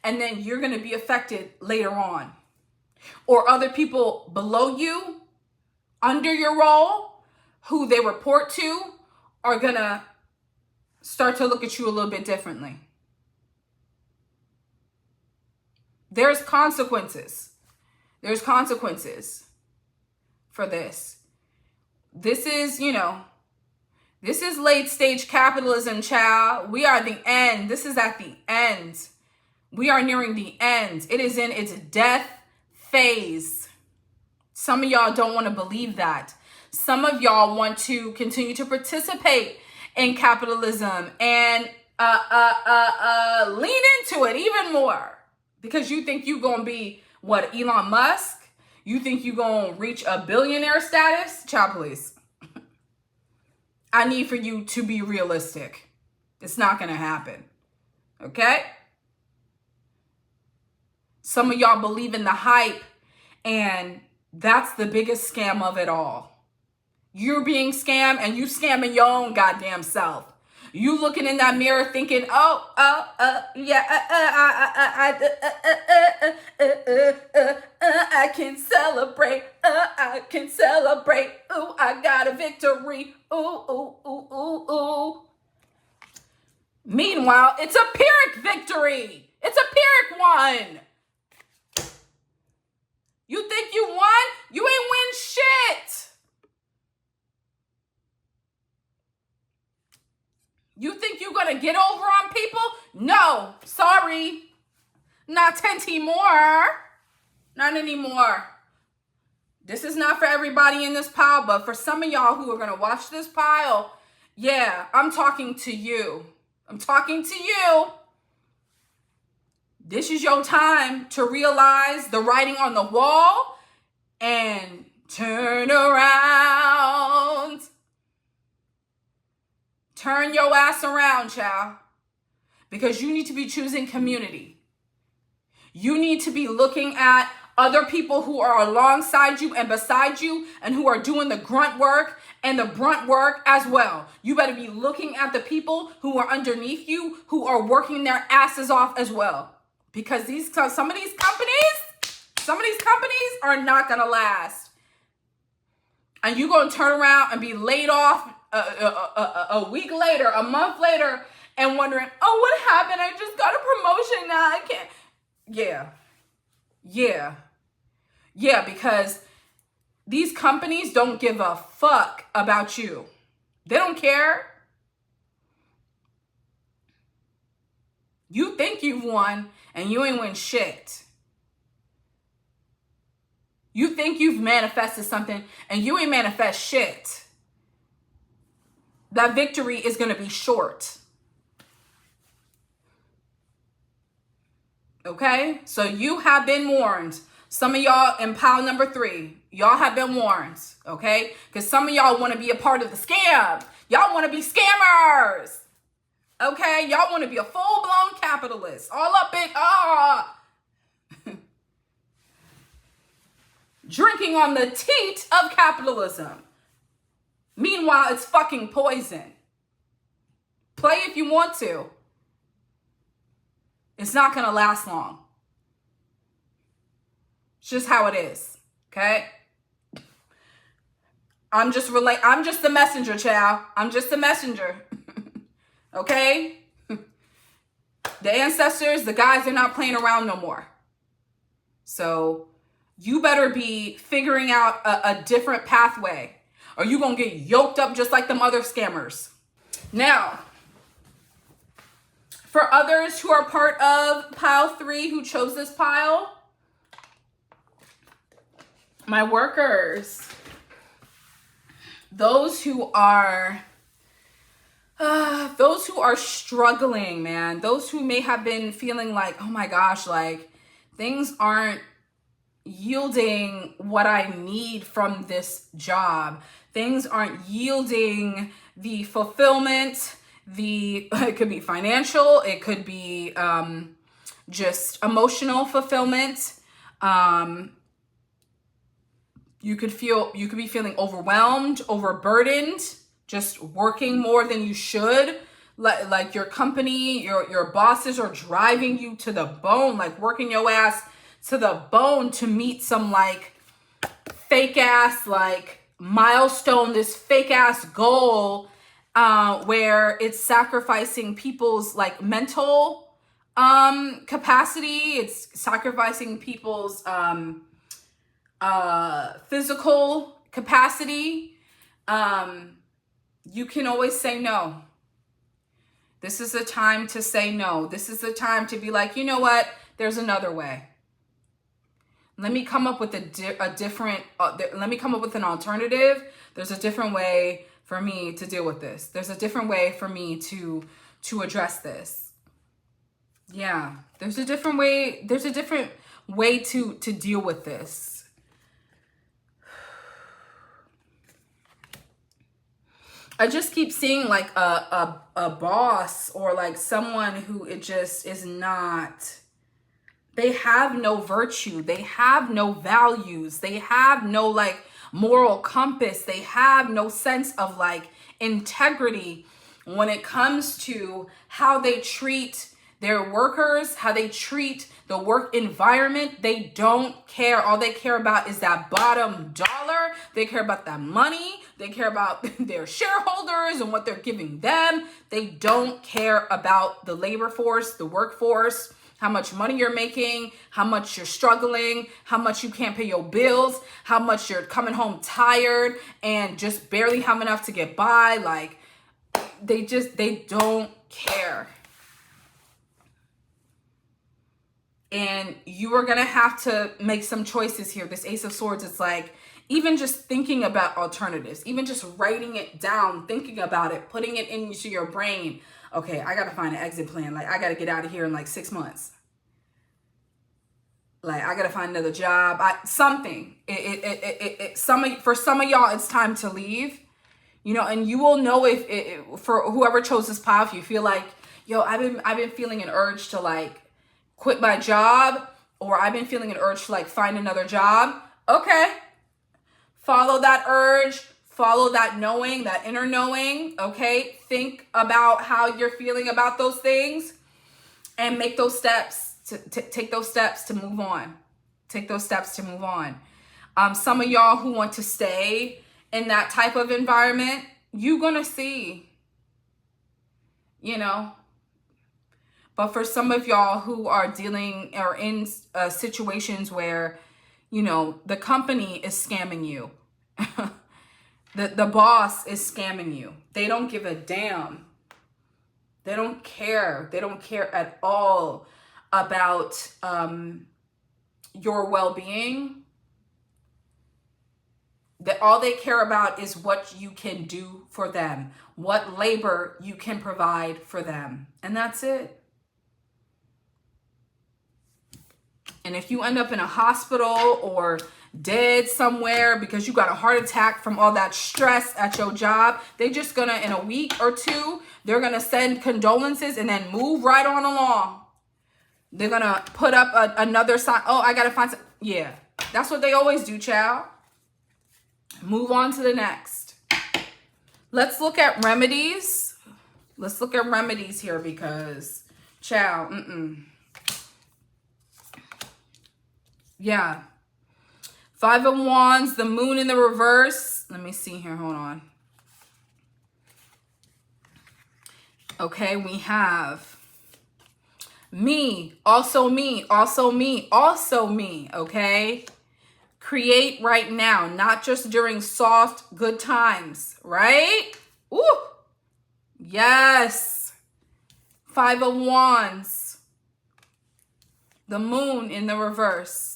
And then you're going to be affected later on. Or other people below you, under your role, who they report to, are going to start to look at you a little bit differently. There's consequences. There's consequences for this. This is, this is late stage capitalism, child. We are at the end. This is at the end. We are nearing the end. It is in its death phase. Some of y'all don't want to believe that. Some of y'all want to continue to participate in capitalism and lean into it even more. Because you think you're going to be, what, Elon Musk? You think you're going to reach a billionaire status? Child, please. I need for you to be realistic. It's not going to happen. Okay? Some of y'all believe in the hype, and that's the biggest scam of it all. You're being scammed, and you scamming your own goddamn self. You looking in that mirror thinking, I can celebrate. I can celebrate. Ooh, I got a victory. Ooh. Meanwhile, it's a Pyrrhic victory. It's a Pyrrhic one. You think you won? You ain't win shit. You think you're going to get over on people? No, sorry. Not anymore. Not anymore. This is not for everybody in this pile, but for some of y'all who are going to watch this pile, yeah, I'm talking to you. I'm talking to you. This is your time to realize the writing on the wall and turn around. Turn your ass around, child. Because you need to be choosing community. You need to be looking at other people who are alongside you and beside you and who are doing the grunt work and the brunt work as well. You better be looking at the people who are underneath you who are working their asses off as well. Because some of these companies are not going to last. And you're going to turn around and be laid off a week later, a month later, and wondering, oh, what happened? I just got a promotion now. I can't. Yeah, because these companies don't give a fuck about you. They don't care. You think you've won and you ain't win shit. You think you've manifested something and you ain't manifest shit. That victory is going to be short. Okay? So you have been warned. Some of y'all in pile number 3, y'all have been warned. Okay? Because some of y'all want to be a part of the scam. Y'all want to be scammers. Okay? Y'all want to be a full-blown capitalist. All up in, drinking on the teat of capitalism. Meanwhile, it's fucking poison. Play if you want to. It's not going to last long. It's just how it is. Okay? I'm just the messenger, child. I'm just the messenger. Okay? The ancestors, the guys, they're not playing around no more. So you better be figuring out a different pathway, or you're going to get yoked up just like them other scammers. Now, for others who are part of pile 3 who chose this pile, my workers, those who are struggling, man, those who may have been feeling like, oh my gosh, like things aren't yielding what I need from this job. Things aren't yielding the fulfillment, it could be financial, it could be just emotional fulfillment. You could be feeling overwhelmed, overburdened, just working more than you should. Like your company, your bosses are driving you to the bone, like working your ass to the bone to meet some like fake ass like milestone, this fake ass goal, where it's sacrificing people's like mental capacity. It's sacrificing people's physical capacity. You can always say no. This is a time to say no. This is a time to be like, you know what? There's another way. Let me come up with let me come up with an alternative. There's a different way for me to deal with this. There's a different way for me to address this. Yeah, there's a different way. There's a different way to deal with this. I just keep seeing like a boss or like someone who it just is not. They have no virtue. They have no values. They have no like moral compass. They have no sense of like integrity when it comes to how they treat their workers, how they treat the work environment. They don't care. All they care about is that bottom dollar. They care about that money. They care about their shareholders and what they're giving them. They don't care about the labor force, the workforce, how much money you're making, how much you're struggling, how much you can't pay your bills, how much you're coming home tired and just barely have enough to get by. Like, they don't care. And you are going to have to make some choices here. This Ace of Swords, it's like, even just thinking about alternatives, even just writing it down, thinking about it, putting it into your brain. Okay, I got to find an exit plan. Like, I got to get out of here in like 6 months. Like, I got to find another job. Something. For some of y'all, it's time to leave. You know, and you will know if for whoever chose this pile, if you feel like, yo, I've been feeling an urge to like quit my job, or I've been feeling an urge to like find another job. Okay. Follow that urge, follow that knowing, that inner knowing. Okay. Think about how you're feeling about those things and make those steps take those steps to move on. Take those steps to move on. Some of y'all who want to stay in that type of environment, you're going to see, you know. But for some of y'all who are dealing or in situations where, you know, the company is scamming you. the boss is scamming you. They don't give a damn. They don't care. They don't care at all about your well-being. That all they care about is what you can do for them, what labor you can provide for them. And that's it. And if you end up in a hospital or dead somewhere because you got a heart attack from all that stress at your job, they just gonna, in a week or two, they're gonna send condolences and then move right on along. They're gonna put up another sign. Oh, I gotta find some. Yeah, that's what they always do, child. Move on to the next. Let's look at remedies. Let's look at remedies here because, child, yeah. 5 of Wands, the moon in the reverse. Let me see here. Hold on. Okay, we have me, also me, also me, also me, okay? Create right now, not just during soft, good times, right? Ooh, yes. 5 of Wands, the moon in the reverse.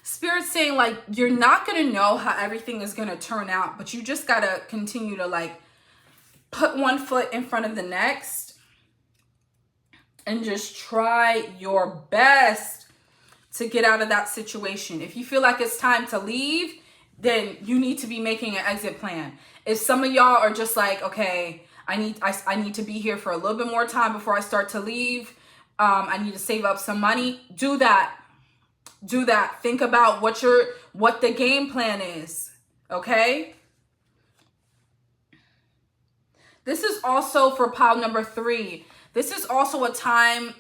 Spirit's saying like you're not gonna know how everything is gonna turn out, but you just gotta continue to like put one foot in front of the next and just try your best to get out of that situation. If you feel like it's time to leave, then you need to be making an exit plan. If some of y'all are just like, okay, I need to be here for a little bit more time before I start to leave. I need to save up some money. Do that. Do that. Think about what the game plan is. Okay? This is also for pile number 3. This is also a time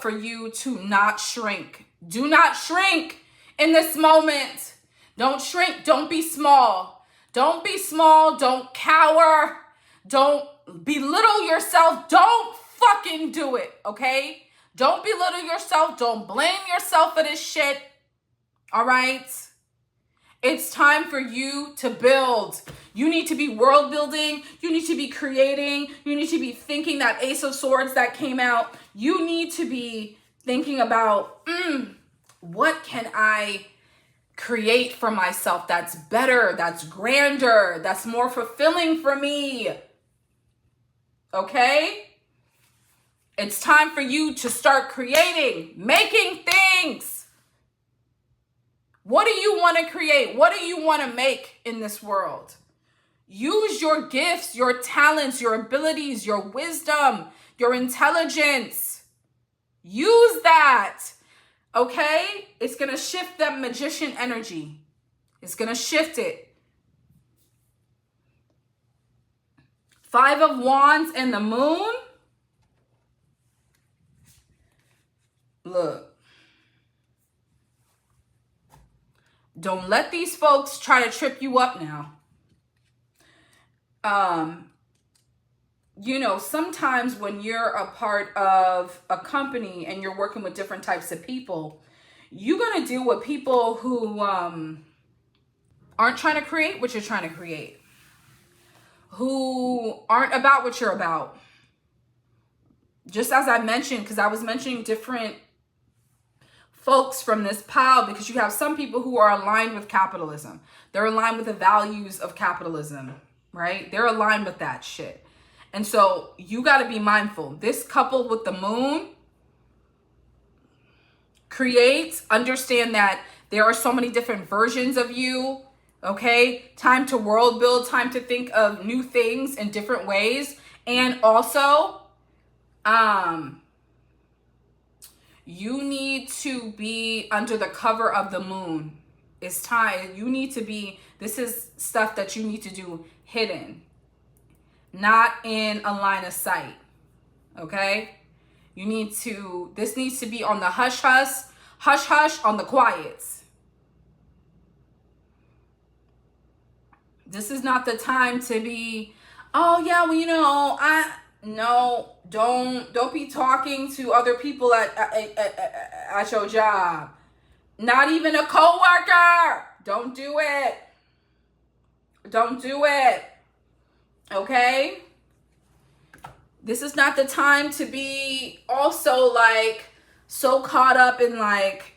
for you to not shrink. Do not shrink in this moment. Don't shrink. Don't be small. Don't be small. Don't cower. Don't belittle yourself. Don't fucking do it, okay? Don't belittle yourself. Don't blame yourself for this shit, all right? It's time for you to build. You need to be world building. You need to be creating. You need to be thinking that Ace of Swords that came out. You need to be thinking about, what can I create for myself that's better, that's grander, that's more fulfilling for me? Okay? It's time for you to start creating, making things. What do you want to create? What do you want to make in this world? Use your gifts, your talents, your abilities, your wisdom, your intelligence. Use that. Okay? It's going to shift that magician energy. It's going to shift it. 5 of Wands and the moon. Look. Don't let these folks try to trip you up now. You know, sometimes when you're a part of a company and you're working with different types of people, you're going to deal with people who aren't trying to create what you're trying to create, who aren't about what you're about. Just as I mentioned, because I was mentioning different folks from this pile, because you have some people who are aligned with capitalism. They're aligned with the values of capitalism, right? They're aligned with that shit. And so you got to be mindful. This coupled with the moon creates, understand that there are so many different versions of you, okay? Time to world build, time to think of new things in different ways. And also, you need to be under the cover of the moon. It's time. You need to be, this is stuff that you need to do hidden, not in a line of sight, okay? You need to, this needs to be on the hush hush, on the quiets. This is not the time to be, oh yeah, well, you know, no, don't be talking to other people at your job. Not even a coworker. Don't do it. Don't do it. Okay? This is not the time to be also like so caught up in like,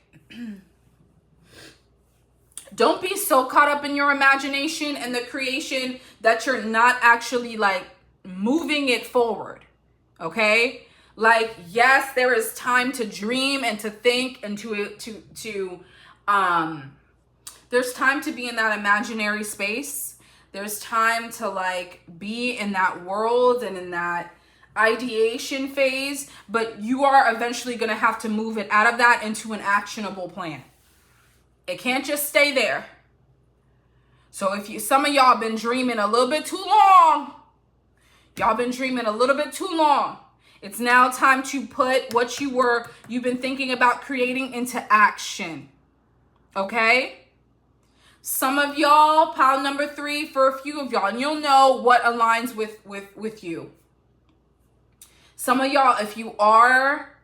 don't be so caught up in your imagination and the creation that you're not actually like moving it forward. Okay? Like, yes, there is time to dream and to think and there's time to be in that imaginary space. There's time to like be in that world and in that ideation phase, but you are eventually going to have to move it out of that into an actionable plan. It can't just stay there. So if some of y'all been dreaming a little bit too long, it's now time to put what you've been thinking about creating into action. Okay? Some of y'all, pile number 3 for a few of y'all, and you'll know what aligns with you. Some of y'all, if you are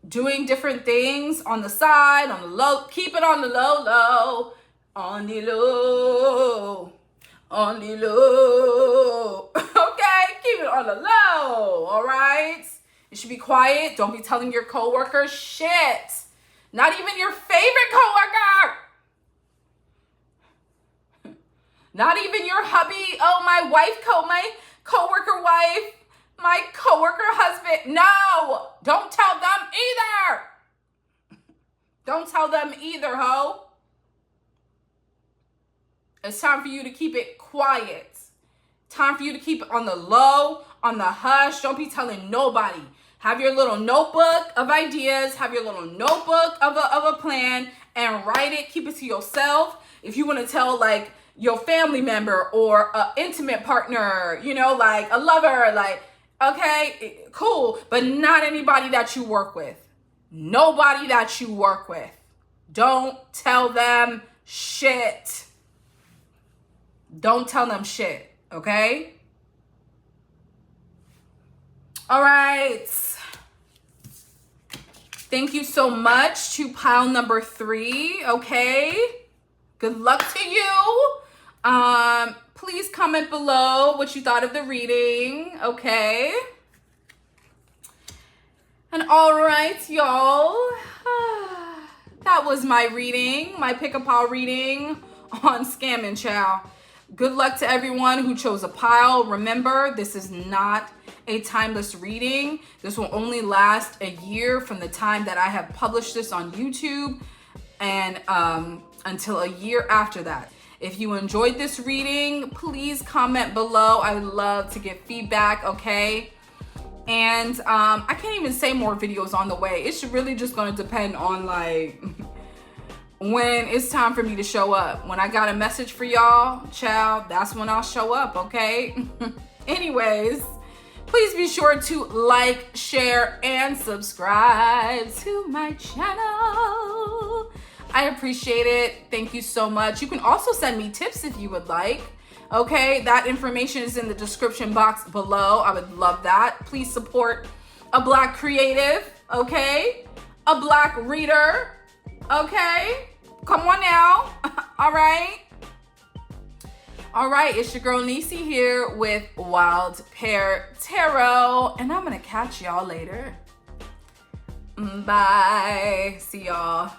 doing different things on the side, on the low, keep it on the low, on the low. Okay, keep it on the low, all right? It should be quiet. Don't be telling your coworker shit. Not even your favorite coworker. Not even your hubby. Oh, my coworker wife, my coworker husband. No, don't tell them either. Don't tell them either, ho. It's time for you to keep it quiet. Time for you to keep it on the low, on the hush. Don't be telling nobody. Have your little notebook of ideas. Have your little notebook of a plan and write it. Keep it to yourself. If you want to tell like your family member or an intimate partner, you know, like a lover, like, okay, cool. But not anybody that you work with. Nobody that you work with. Don't tell them shit. Don't tell them shit, okay? All right. Thank you so much to pile number 3, okay? Good luck to you. Please comment below what you thought of the reading, okay? And all right, y'all. That was my reading, my pick-a-pile reading on Scam and Chow. Good luck to everyone who chose a pile. Remember, this is not a timeless reading. This will only last a year from the time that I have published this on YouTube and until a year after that. If you enjoyed this reading, please comment below. I would love to get feedback, okay? And I can't even say more videos on the way. It's really just going to depend on like when it's time for me to show up. When I got a message for y'all, child, that's when I'll show up, okay? Anyways, please be sure to like, share, and subscribe to my channel. I appreciate it. Thank you so much. You can also send me tips if you would like. Okay, that information is in the description box below. I would love that. Please support a Black creative, okay? A Black reader, okay? Come on now. All right. All right, it's your girl Nisi here with Wild Pear Tarot, and I'm gonna catch y'all later. Bye. See y'all.